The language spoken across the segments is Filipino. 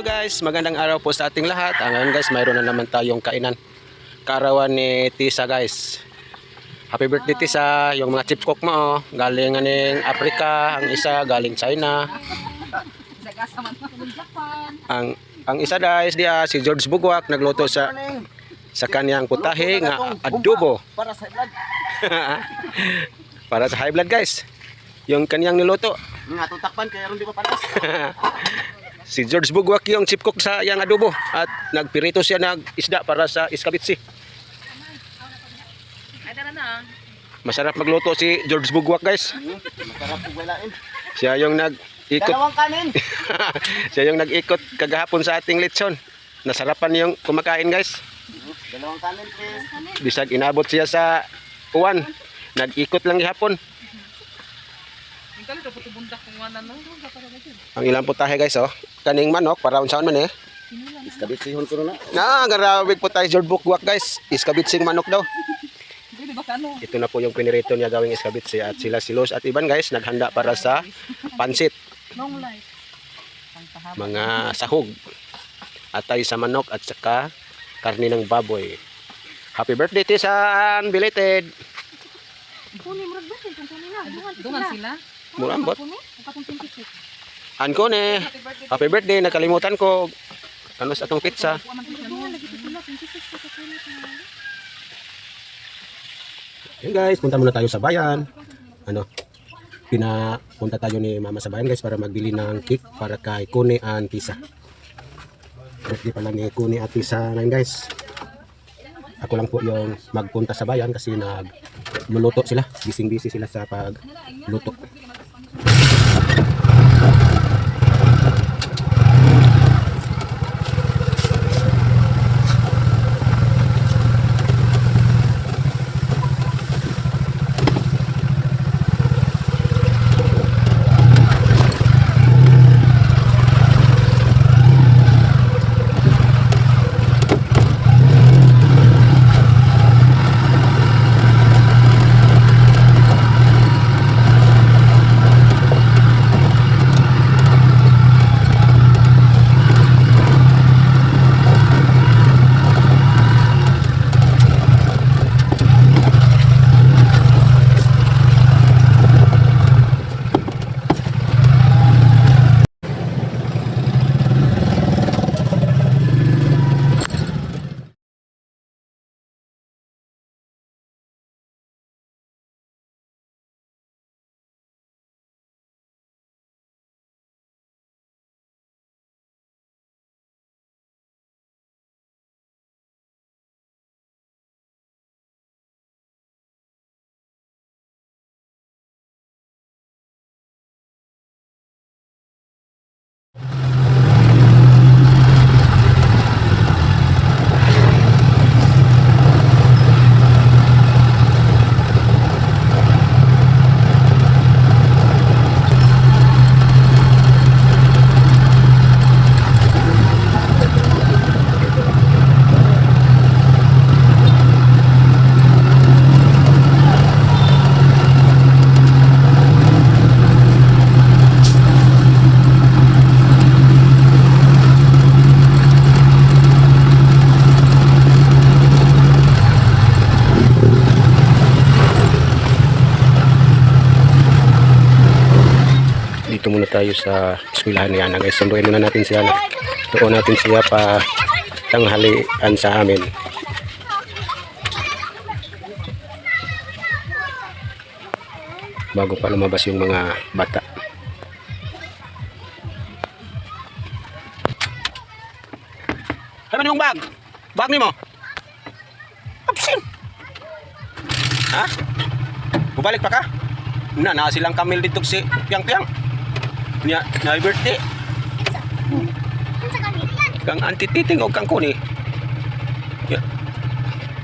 Hello guys, magandang araw po sa ating lahat. Ngayon guys, mayroon na naman tayong kainan. Karawan ni Tisa guys. Happy birthday Tisa. Yung mga chip cook mo, galing ng Africa, ang isa galing China. Ang isa guys, dia si George Bugwak nagluto sa kanyang putahe nga adobo. Para sa blood. Para sa high blood guys. Yung kanyang niluto. Nga tutakpan kaya ron di pa panas. Si George Bugwak yung chip cook sa yang adobo at nagpirito siya ng isda para sa iskabitsi. Masarap magluto si George Bugwak guys. Masarap ug walain. Siya yung nag-ikot. Dalawang kanin. Siya yung nag-ikot kagahapon sa ating lechon. Nasarapan yung kumakain guys. Dalawang kanin please. Bisag inabot siya sa uwan. Nag-ikot lang gihapon. Ang ilang putahe guys oh. Kaning manok para unsaon man eh. Iskabitsihon ko na. Garabig putahe George Bugwak guys. Iskabitsing manok daw. Ito na po yung pinirito niya gawing iskabitsi at sila silos at iban guys naghanda para sa pansit. Mga sahog. Atay sa manok at saka karne ng baboy. Happy birthday Tisan, belated. Dungan sila. Murambot. Anko ne. Happy birthday, nakalimutan ko. Ano sa atong pizza? Yan guys, punta muna tayo sa bayan. Pinapunta tayo ni Mama sa bayan guys para magbili ng cake para kay Kuni and Tisa. Birthday pala ni Kuni at Tisa na guys. Ako lang po yung magpunta sa bayan kasi magluluto sila. Busy sila sa pagluto. Dito muna tayo sa eskwelahan ni Ana guys. Sunduin muna natin si Ana. Doon natin siya pa tanghalian sa amin. Bago pa lumabas yung mga bata. Ano yung bag? Bag ni mo? Absin! Ha? Bubalik pa ka? Na silang kamil dito si Piang-Piang. Nya birthday. Kang antititing o kang Kuni.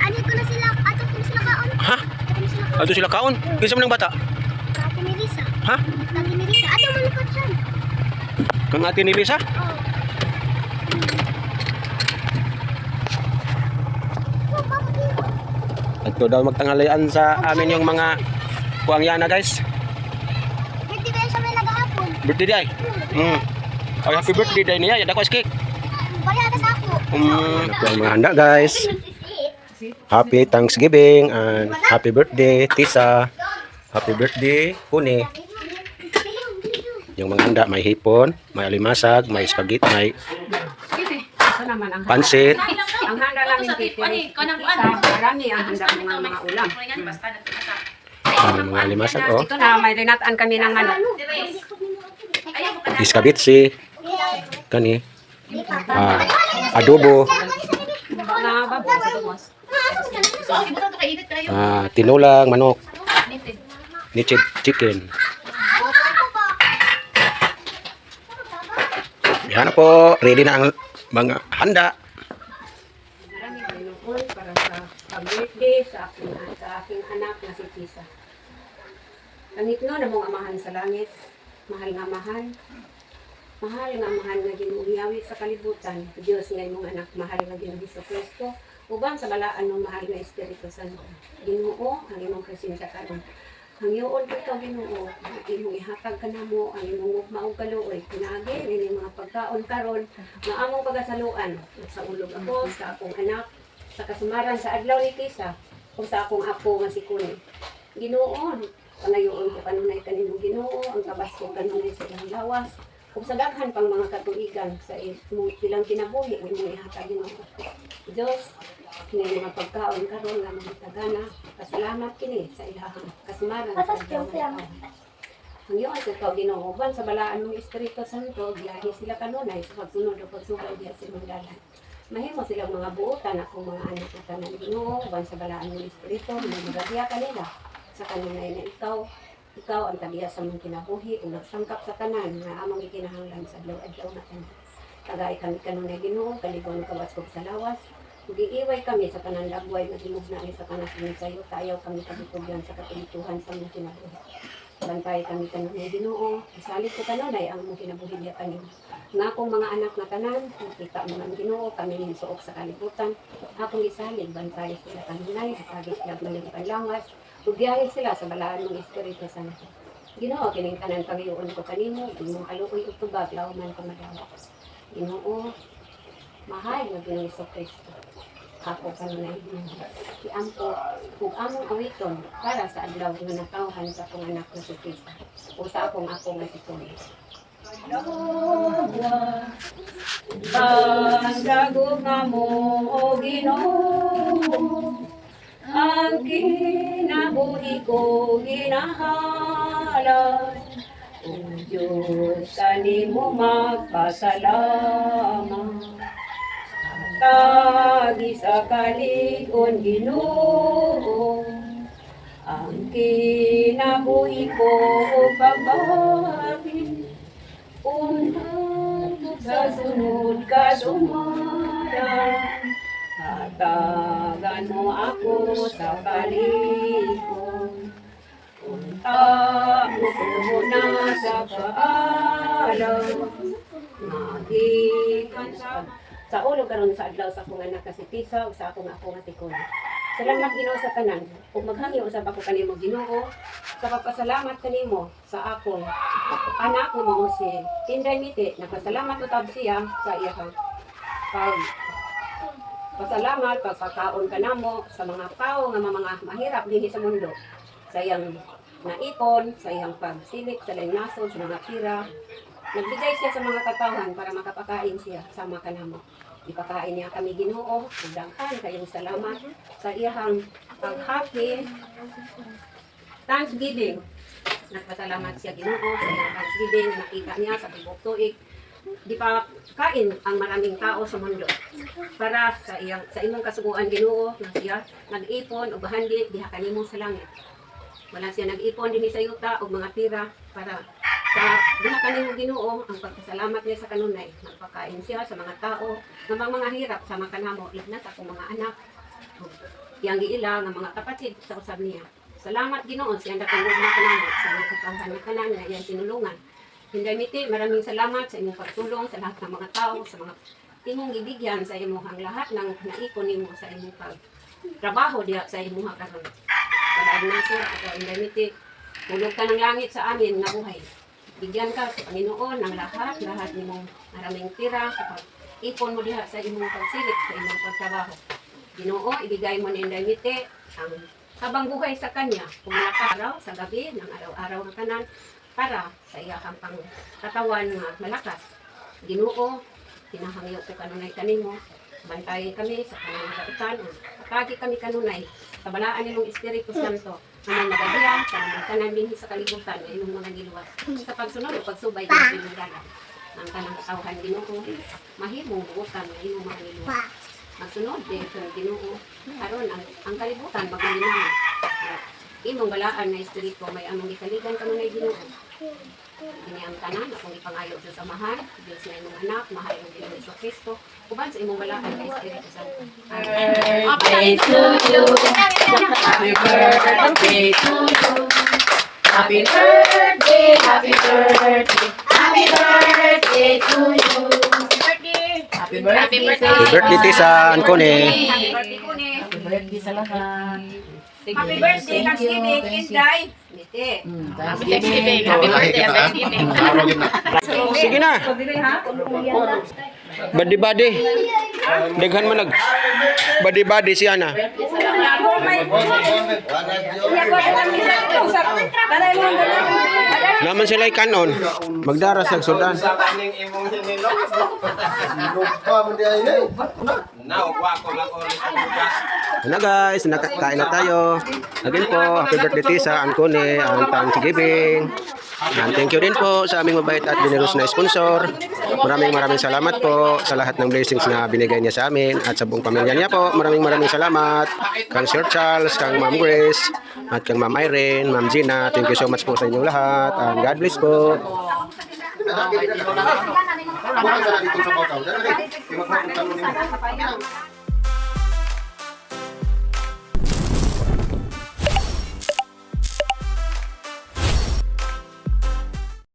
Ani ko na sila, ato ko sila kaon. Ha? Ato sila kaon? Kinsa man ng bata? Ate ni Risa. Ha? Ate ni Risa. Ato man ko siya. Kang ate ni Lisa? Ito daw magtanghalian sa amin yung mga kuangyana guys. Birthday ba siya may nagahapon? Birthday day. Ay, happy birthday day niya. Yada ko cake. Ano po ang mga handa guys. Happy Thanksgiving and happy birthday Tisa. Happy birthday Kuni. Yung mga handa may hipon, may alimasag, may spaghetti, may Ito naman ang pansit. ang handa namin dito. Marami ang handa mga ulam. Mga alimasag oh. Ito na, may rinataan kami ng manok. Iskabitsi. Kani. Adobo. Mga babo sa tubos. Tinulang manok. Nichit chicken. Yan na po. Ready na ang mga handa. Marami binuon para sa birthday sa aking anak na si Tisa. Langit no, na mong amahan sa langit. Mahal nga mahal. Mahal nga mahal nga ginuhiyawi sa kalibutan. Diyos nga imong anak, mahal nga Ginoo sa Kristo. Uban sa balaan ng mahal nga Espiritu Santo. Ginoo, ang imong presensya karon. Hangyoon ko ito, Ginoo. Ang imong ihatag ka na mo, ang imong maong kaluoy. Pinagi, ang imong mga pagkaon karon nga among pagasaluan. Sa ulog ako, sa akong anak, sa kasumaran sa adlaw ni Tisa, o sa akong apo nga si Kuni. Ginoo, pangayoon ko kanunay kanimo Ginoo, ang kabas ko kanunay sa ilang lawas. Kung sa daghan pang mga katuigan sa ilang kinabuhi, ang imong ihatag Ginoo. Diyos, kini mga pagkaon karon nga mga tagana, pasalamat kini sa ilahang kasumaran sa adlaw nga taon. Ang iyo ay ikaw Ginoo, uban sa balaan ng Espiritu Santo, biyahe sila kanunay sa pagsunod o pagsugod diya sa imong dalan. Mahimo silang mga buotan akong mga anak na tanan Ginoo, uban sa balaan ng Espiritu, magagabiya kanila sa kanunay na ikaw ang tagiya sa mong kinabuhi ug nagsangkap sa tanan nga among ikinahanglan sa adlaw na tanan. Tagay kami kanunay Ginoo, kaligon kawas kog sa lawas. Ug iiway kami sa tanan lagway nga gimugna ni sa kanas ni sayo, tayaw kami kabutugyan sa katulituhan sa mong kinabuhi. Bantay kami kanunay Ginoo, isalit ko kanunay ang mong kinabuhi diya kanimo. Nga akong mga anak na tanan, nakita mo man Ginoo, kami ning suok sa kalibutan. Akong isalig bantay sila kanunay, isagis sila ng panlangas. Ugyahin sila sa balaan ng Espiritu Santo. Ginoo, kining tanan pagayuon ko kanimo, imong kaluoy ug tubag law man ko madawat. Ginoo, mahal nga Ginoo sa Kristo. Ako kanunay Ginoo. Iampo ug among awiton para sa adlaw nga natawhan sa akong anak nga si Kristo. O sa akong ako nga si Tony. Pagdagog nga mo, O Ginoo, ang kinabuhi ko ginahalan. O Diyos, kanimo magpasalamat. Tagi sa kalig-on Ginoo, ang kinabuhi ko pagbati. Unang sa sunod kasumaran, hatagan mo ako sa kalikon. Unta mo ko na sa kaalaw, nagikan sa ulo karon sa adlaw sa akong anak kasi Tisa o sa akong ako nga si Kuni. Salamat Ginoo sa tanan, ug maghangyo usab ako kanimo Ginoo sa pagpasalamat kanimo sa akong anak nga mao si Inday Miti. Nagpasalamat utab siya sa iyang pasalamat, pagkakaon ka namo sa mga tao nga mga mahirap dinhi sa mundo. Sa iyang naipon, sa iyang pagsilip sa laing nasod, sa mga pira. Nagbigay siya sa mga katawhan para makapakain siya sama ka namo. Ipakain niya kami Ginoo, daghan kayong salamat sa iyang pag-happy Thanksgiving. Nagpasalamat siya Ginoo sa iyang Thanksgiving, nakita niya sa tibok tuig. Di pa kain ang maraming tao sa mundo para sa imong kasuguan Ginoo na siya nag-ipon o bahandi diha kanimo sa langit. Wala siya nag-ipon dinhi sa yuta og mga pira para sa diha kanimo Ginoo ang pagpasalamat niya sa kanunay. Nagpakain siya sa mga tao nga mga hirap sama kanamo igna sa akong mga anak. Yang giila nga mga kapatid sa usab niya. Salamat Ginoo siya natungod na kanamo sa mga katawhan nga kanan nga iyang tinulungan. Inday Miti, maraming salamat sa imong pagtulong sa lahat ng mga tao, sa mga imong gibigyan sa imong lahat ng naipon nimo sa imong pagtrabaho diha sa imong karon. Para Nasir, ako Inday Miti, tulog ka ng langit sa amin na buhay. Bigyan ka sa Panginoon ng lahat nimong maraming tira sa ipon mo diha sa imong pagsilip, sa imong pagtrabaho. Ginoo, ibigay mo ni Indayete ang habang buhay sa kanya, kung nakaraw sa gabi, ng araw-araw ng kanan, para sa iya kang pang katawan nga malakas. Ginoo, pinahangyo ko kanunay kanimo, bantayan kami sa kanang kautan, pagkagi kami kanunay, kabalaan nimong Espiritu Santo, na nagadiyan sa mga tanan din sa kalibutan na inyong mga giluwas. Sa pagsunod o pagsubay ng pinagalan, ang kanang katawhan Ginoo, mahimong buutan na inyong mga giluwas. Magsunod din sa Ginoo, karon ang kalibutan magalinang. Imong balaan na Espiritu may among gikaligan kanunay Ginoo. Ini ang tanan akong ipangayo sa samahan, Diyos na imong anak, mahal ng Ginoo sa Kristo, uban sa imong balaan na Espiritu Santo. Birthday to you. Happy birthday to you. Happy birthday, happy birthday, happy birthday to you. Happy birthday, Happy birthday Tisa Ancone. Happy birthday ko ni. Happy birthday sa lahat. Happy birthday, Thanksgiving, Inday. Ngiti. Happy Thanksgiving. Happy birthday, Thanksgiving. Sige na. Badi-badi. Daghan man nag badi-badi si Ana. Naman sila kanon. Magdaras ng sudan. Ano guys, nakakain na tayo. Again po, happy birthday Tisa Ancone, ang Thanksgiving. And thank you din po sa aming mabait at generous na sponsor. Maraming salamat po sa lahat ng blessings na binigay niya sa amin at sa buong pamilya niya po. Maraming salamat. Kang Sir Charles, kang Ma'am Grace, at kang Ma'am Irene, Ma'am Gina. Thank you so much po sa inyong lahat. And God bless po. Sa